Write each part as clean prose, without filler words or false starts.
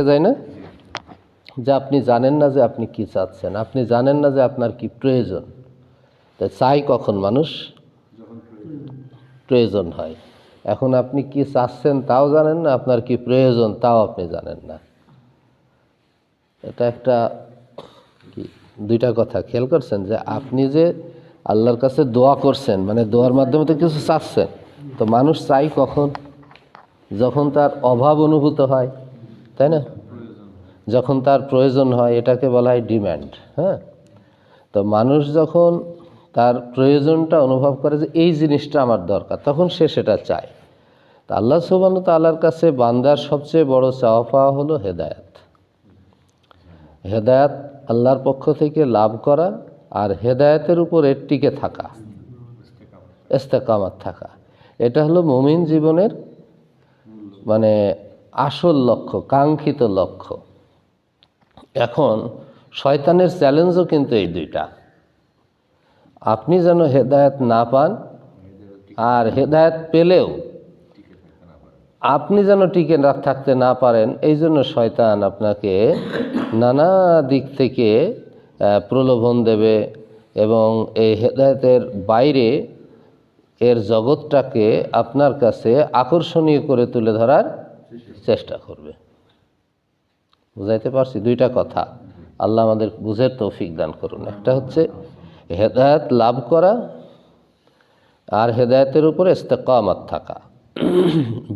যায় না যে আপনি জানেন না যে আপনি কি চাচ্ছেন, আপনি জানেন না যে আপনার কি প্রয়োজন। তাই চাই কখন মানুষ? প্রয়োজন হয়। এখন আপনি কি চাচ্ছেন তাও জানেন না, আপনার কি প্রয়োজন তাও আপনি জানেন না। এটা একটা কি দুইটা কথা খেয়াল করছেন যে আপনি যে আল্লাহর কাছে দোয়া করছেন, মানে দোয়ার মাধ্যমে তো কিছু চাচ্ছেন। তো মানুষ চাই কখন? যখন তার অভাব অনুভূত হয়, তাই না? যখন তার প্রয়োজন হয়, এটাকে বলা হয় ডিম্যান্ড। হ্যাঁ, তো মানুষ যখন তার প্রয়োজনটা অনুভব করে যে এই জিনিসটা আমার দরকার, তখন সে সেটা চায়। তা আল্লাহ সুবহানাহু ওয়া তাআলার কাছে বান্দার সবচেয়ে বড় চাওয়া পাওয়া হলো হেদায়েত। হেদায়েত আল্লাহর পক্ষ থেকে লাভ করা, আর হেদায়েতের উপর টিকে থাকা, ইস্তেকামাত থাকা। এটা হলো মুমিন জীবনের মানে আসল লক্ষ্য, কাঙ্ক্ষিত লক্ষ্য। এখন শয়তানের চ্যালেঞ্জও কিন্তু এই দুইটা। আপনি যেন হেদায়েত না পান, আর হেদায়েত পেলেও আপনি যেন টিকে থাকতে না পারেন, এই জন্য শয়তান আপনাকে নানা দিক থেকে প্রলোভন দেবে এবং এই হেদায়েতের বাইরে এর জগৎটাকে আপনার কাছে আকর্ষণীয় করে তুলে ধরার চেষ্টা করবে। বুঝাইতে পারছি? দুইটা কথা। আল্লাহ আমাদের বুঝের তৌফিক দান করুন। একটা হচ্ছে হেদায়েত লাভ করা, আর হেদায়েতের উপরে ইস্তেকামাত থাকা।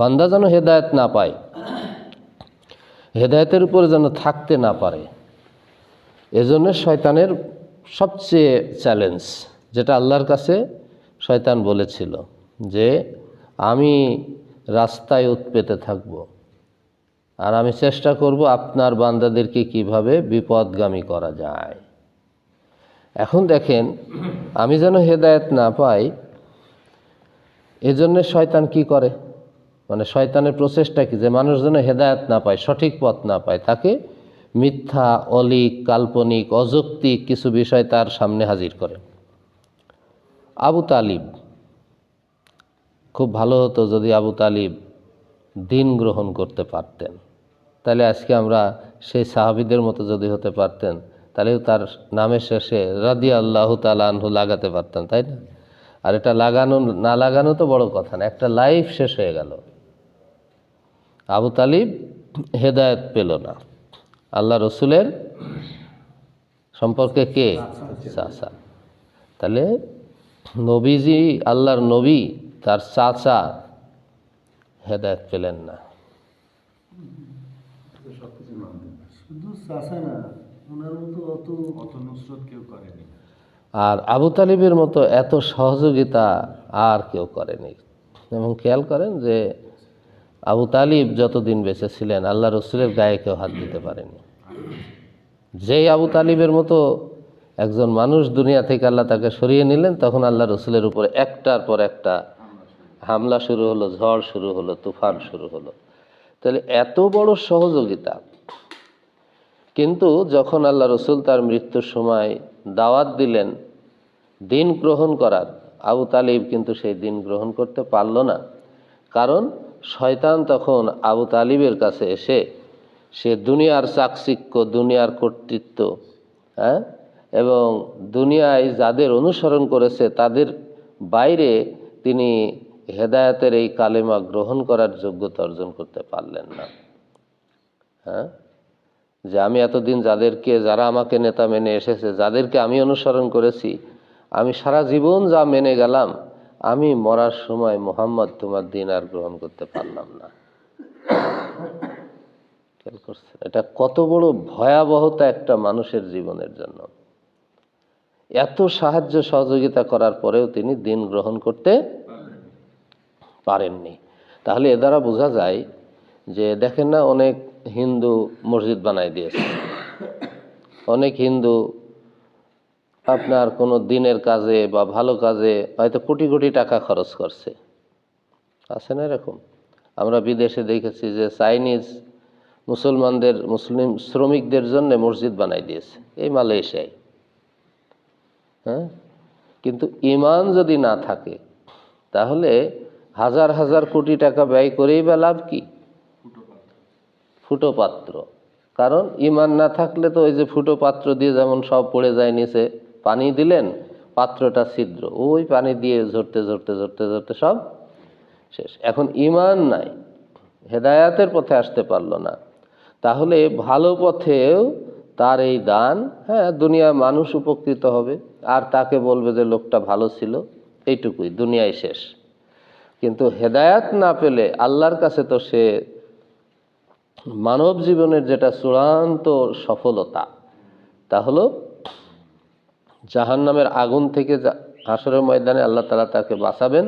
বান্দা যেন হেদায়েত না পায়, হেদায়েতের উপরে যেন থাকতে না পারে, এজন্য শয়তানের সবচেয়ে চ্যালেঞ্জ, যেটা আল্লাহর কাছে শয়তান বলেছিল যে আমি রাস্তায় উৎপেতে থাকব, আর আমি চেষ্টা করব আপনার বান্দাদেরকে কিভাবে বিপদগামী করা যায়। এখন দেখেন, আমি যেন হেদায়েত না পাই, এজন্য শয়তান কি করে, মানে শয়তানের প্রচেষ্টা কি, যে মানুষ যেন হেদায়েত না পায়, সঠিক পথ না পায়, তাকে মিথ্যা, অলীক, কাল্পনিক, অযৌক্তিক কিছু বিষয় তার সামনে হাজির করে। আবু তালিব, খুব ভালো হতো যদি আবু তালিব দিন গ্রহণ করতে পারতেন, তাহলে আজকে আমরা সেই সাহাবীদের মতো যদি হতে পারতেন, তাহলে তার নামের শেষে রাদিয়াল্লাহু তাআলা আনহু লাগাতে পারতেন, তাই না? আর এটা লাগানো না লাগানো তো বড় কথা না, একটা লাইফ শেষ হয়ে গেল। আবু তালিব হেদায়েত পেল না। আল্লাহ রসুলের সম্পর্কে কে? চাচা। তাহলে নবীজি, আল্লাহর নবী, তার চাচা হেদায়েত পেলেন না। আর আবু তালিবের মতো এত সহযোগিতা আর কেউ করেনি। এবং খেয়াল করেন যে আবু তালিব যতদিন বেঁচে ছিলেন, আল্লাহ রসুলের গায়ে কেউ হাত দিতে পারেনি। যেই আবু তালিবের মতো একজন মানুষ দুনিয়া থেকে আল্লাহ তাকে সরিয়ে নিলেন, তখন আল্লাহ রসুলের উপরে একটার পর একটা হামলা শুরু হলো, ঝড় শুরু হলো, তুফান শুরু হলো। তাহলে এত বড় সহযোগিতা, কিন্তু যখন আল্লাহ রসুল তার মৃত্যুর সময় দাওয়াত দিলেন দিন গ্রহণ করার, আবু তালিব কিন্তু সেই দিন গ্রহণ করতে পারল না। কারণ শয়তান তখন আবু তালিবের কাছে এসে সে দুনিয়ার চাকচিক্য, দুনিয়ার কর্তৃত্ব, হ্যাঁ, এবং দুনিয়ায় যাদের অনুসরণ করেছে তাদের বাইরে তিনি হেদায়েতের এই কালেমা গ্রহণ করার যোগ্যতা অর্জন করতে পারলেন না। হ্যাঁ, যে আমি এতদিন যারা আমাকে নেতা মেনে এসেছে, যাদেরকে আমি অনুসরণ করেছি, আমি সারা জীবন যা মেনে গেলাম, আমি মরার সময় মুহাম্মদ তোমার দিন আর গ্রহণ করতে পারলাম না। এটা কত বড় ভয়াবহতা একটা মানুষের জীবনের জন্য। এত সাহায্য সহযোগিতা করার পরেও তিনি দিন গ্রহণ করতে পারেননি। তাহলে এ দ্বারা বোঝা যায় যে দেখেন না, অনেক হিন্দু মসজিদ বানাই দিয়েছে, অনেক হিন্দু আপনার কোনো দিনের কাজে বা ভালো কাজে হয়তো কোটি কোটি টাকা খরচ করছে, আছে না এরকম? আমরা বিদেশে দেখেছি যে চাইনিজ মুসলিম শ্রমিকদের জন্য মসজিদ বানাই দিয়েছে, এই মালয়েশিয়ায়। হ্যাঁ, কিন্তু ঈমান যদি না থাকে, তাহলে হাজার হাজার কোটি টাকা ব্যয় করেই বা লাভ কি? ফুটো পাত্র। কারণ ইমান না থাকলে তো ওই যে ফুটো পাত্র দিয়ে যেমন সব পড়ে যায় নিচে, পানি দিলেন পাত্রটা ছিদ্র, ওই পানি দিয়ে ঝরতে ঝরতে ঝরতে ঝরতে সব শেষ। এখন ইমান নাই, হেদায়াতের পথে আসতে পারলো না, তাহলে ভালো পথেও তার এই দান, হ্যাঁ দুনিয়া মানুষ উপকৃত হবে আর তাকে বলবে যে লোকটা ভালো ছিল, এইটুকুই, দুনিয়ায় শেষ। কিন্তু হেদায়াত না পেলে আল্লাহর কাছে তো সে মানব জীবনের যেটা চূড়ান্ত সফলতা, তা হলো জাহান্নামের আগুন থেকে হাসরের ময়দানে আল্লাহ তাআলা তাকে বাঁচাবেন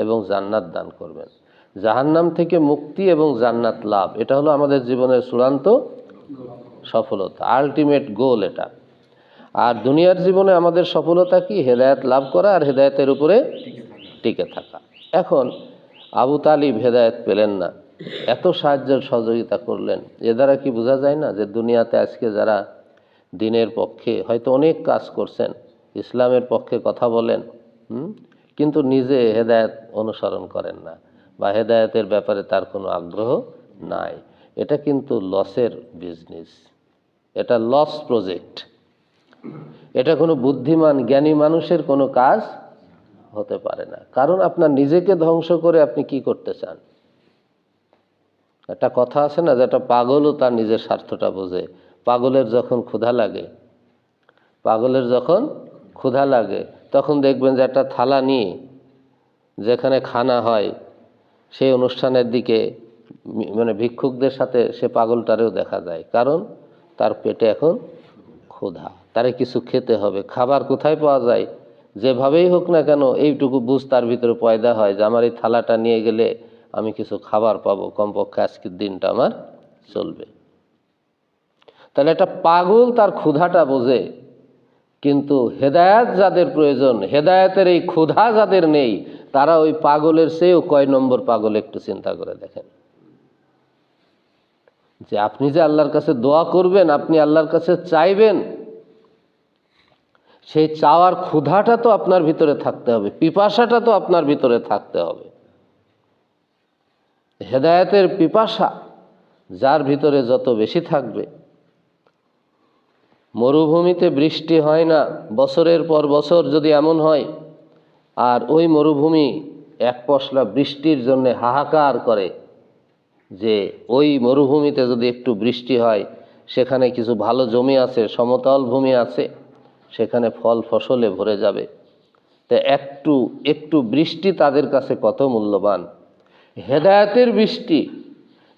এবং জান্নাত দান করবেন। জাহান্নাম থেকে মুক্তি এবং জান্নাত লাভ, এটা হলো আমাদের জীবনের চূড়ান্ত সফলতা, আলটিমেট গোল এটা। আর দুনিয়ার জীবনে আমাদের সফলতা কি? হেদায়েত লাভ করা আর হেদায়েতের উপরে টিকে থাকা। এখন আবু তালিব হেদায়েত পেলেন না, এত সাহায্যের সহযোগিতা করলেন, এ দ্বারা কি বোঝা যায় না যে দুনিয়াতে আজকে যারা দিনের পক্ষে হয়তো অনেক কাজ করছেন, ইসলামের পক্ষে কথা বলেন, কিন্তু নিজে হেদায়েত অনুসরণ করেন না বা হেদায়েতের ব্যাপারে তার কোনো আগ্রহ নাই, এটা কিন্তু লসের বিজনেস, এটা লস প্রজেক্ট, এটা কোনো বুদ্ধিমান জ্ঞানী মানুষের কোনো কাজ হতে পারে না। কারণ আপনার নিজেকে ধ্বংস করে আপনি কি করতে চান? একটা কথা আছে না, যে একটা পাগলও তার নিজের স্বার্থটা বোঝে। পাগলের যখন ক্ষুধা লাগে তখন দেখবেন যে একটা থালা নিয়ে যেখানে খানা হয় সেই অনুষ্ঠানের দিকে মানে ভিক্ষুকদের সাথে সে পাগলটারেও দেখা যায়, কারণ তার পেটে এখন ক্ষুধা, তারে কিছু খেতে হবে। খাবার কোথায় পাওয়া যায়? যেভাবেই হোক না কেন এইটুকু বুঝ তার ভিতরে পয়দা হয় যে আমার এই থালাটা নিয়ে গেলে আমি কিছু খাবার পাবো, কমপক্ষে আজকের দিনটা আমার চলবে। তাহলে একটা পাগল তার ক্ষুধাটা বোঝে, কিন্তু হেদায়েত যাদের প্রয়োজন, হেদায়েতের এই ক্ষুধা যাদের নেই, তারা ওই পাগলের চেয়েও কয় নম্বর পাগল একটু চিন্তা করে দেখেন। যে আপনি যে আল্লাহর কাছে দোয়া করবেন, আপনি আল্লাহর কাছে চাইবেন, সেই চাওয়ার ক্ষুধাটা তো আপনার ভিতরে থাকতে হবে, পিপাসাটা তো আপনার ভিতরে থাকতে হবে। হেদায়েতের পিপাসা যার ভিতরে যত বেশি থাকবে, মরুভূমিতে বৃষ্টি হয় না বছরের পর বছর যদি এমন হয়, আর ওই মরুভূমি এক পশলা বৃষ্টির জন্য হাহাকার করে, যে ওই মরুভূমিতে যদি একটু বৃষ্টি হয়, সেখানে কিছু ভালো জমি আছে, সমতল ভূমি আছে, সেখানে ফল ফসলে ভরে যাবে। তো একটু একটু বৃষ্টি তাদের কাছে কত মূল্যবান।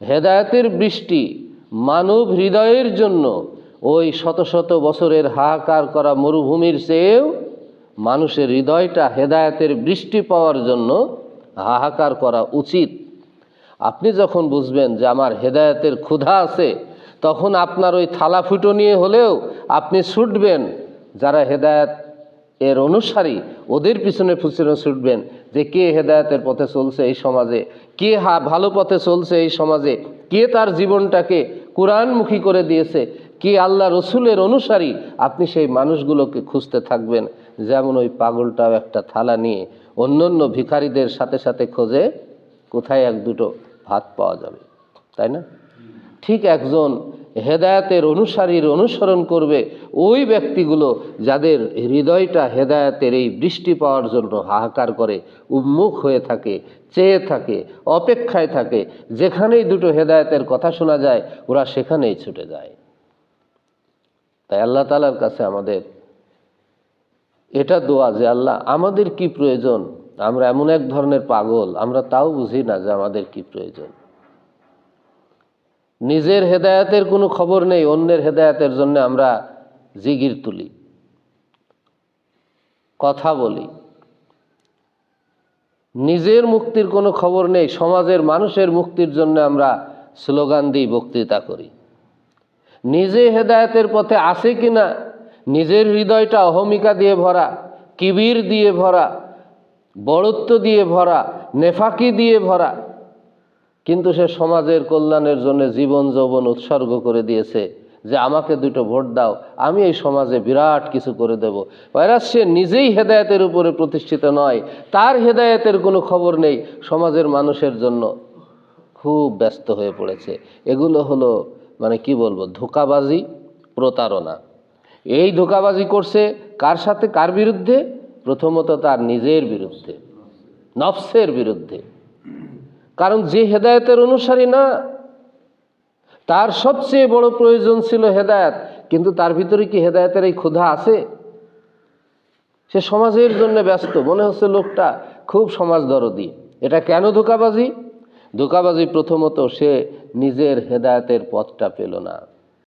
হেদায়েতের বৃষ্টি মানব হৃদয়ের জন্য ওই শত শত বছরের হাহাকার করা মরুভূমির চেয়েও মানুষের হৃদয়টা হেদায়েতের বৃষ্টি পাওয়ার জন্য হাহাকার করা উচিত। আপনি যখন বুঝবেন যে আমার হেদায়েতের ক্ষুধা আছে, তখন আপনার ওই থালা ফুটো নিয়ে হলেও আপনি ছুটবেন, যারা হেদায়েত এর অনুসারী ওদের পিছনে পিছনে ছুটবেন, যে কে হেদায়েতের পথে চলছে এই সমাজে, কে ভালো পথে চলছে এই সমাজে, কে তার জীবনটাকে কোরআনমুখী করে দিয়েছে, কে আল্লাহ রসুলের অনুসারী। আপনি সেই মানুষগুলোকে খুঁজতে থাকবেন, যেমন ওই পাগলটাও একটা থালা নিয়ে অন্য ভিখারিদের সাথে সাথে খোঁজে কোথায় এক দুটো ভাত পাওয়া যাবে, তাই না? ঠিক একজন হেদায়েতের অনুসারীর অনুসরণ করবে ওই ব্যক্তিগুলো যাদের হৃদয়টা হেদায়েতের এই বৃষ্টি পাওয়ার জন্য হাহাকার করে, উন্মুখ হয়ে থাকে, চেয়ে থাকে, অপেক্ষায় থাকে। যেখানেই দুটো হেদায়েতের কথা শোনা যায় ওরা সেখানেই ছুটে যায়। তাই আল্লাহ তাআলার কাছে আমাদের এটা দোয়া যে আল্লাহ আমাদের কি প্রয়োজন, আমরা এমন এক ধরনের পাগল, আমরা তাও বুঝি না যে আমাদের কি প্রয়োজন। নিজের হেদায়েতের কোনো খবর নেই, অন্যের হেদায়েতের জন্য আমরা জিগির তুলি, কথা বলি। নিজের মুক্তির কোনো খবর নেই, সমাজের মানুষের মুক্তির জন্য আমরা স্লোগান দিই, বক্তৃতা করি। নিজে হেদায়েতের পথে আছে কিনা, নিজের হৃদয়টা অহমিকা দিয়ে ভরা, কিবির দিয়ে ভরা, বড়ত্ব দিয়ে ভরা, নেফাকি দিয়ে ভরা, কিন্তু সে সমাজের কল্যাণের জন্য জীবন যৌবন উৎসর্গ করে দিয়েছে যে আমাকে দুটো ভোট দাও, আমি এই সমাজে বিরাট কিছু করে দেব। ভাইরাস সে নিজেই হেদায়েতের উপরে প্রতিষ্ঠিত নয়, তার হেদায়েতের কোনো খবর নেই, সমাজের মানুষের জন্য খুব ব্যস্ত হয়ে পড়েছে। এগুলো হলো মানে কি বলবো, ধোঁকাবাজি, প্রতারণা। এই ধোঁকাবাজি করছে কার সাথে, কার বিরুদ্ধে? প্রথমত তার নিজের বিরুদ্ধে, নফসের বিরুদ্ধে। কারণ যে হেদায়েতের অনুসারী না, তার সবচেয়ে বড় প্রয়োজন ছিল হেদায়েত, কিন্তু তার ভিতরে কি হেদায়েতের এই ক্ষুধা আছে? সে সমাজের জন্য ব্যস্ত, মনে হচ্ছে লোকটা খুব সমাজদরদী। এটা কেন ধোঁকাবাজি? ধোঁকাবাজি প্রথমত সে নিজের হেদায়েতের পথটা পেল না।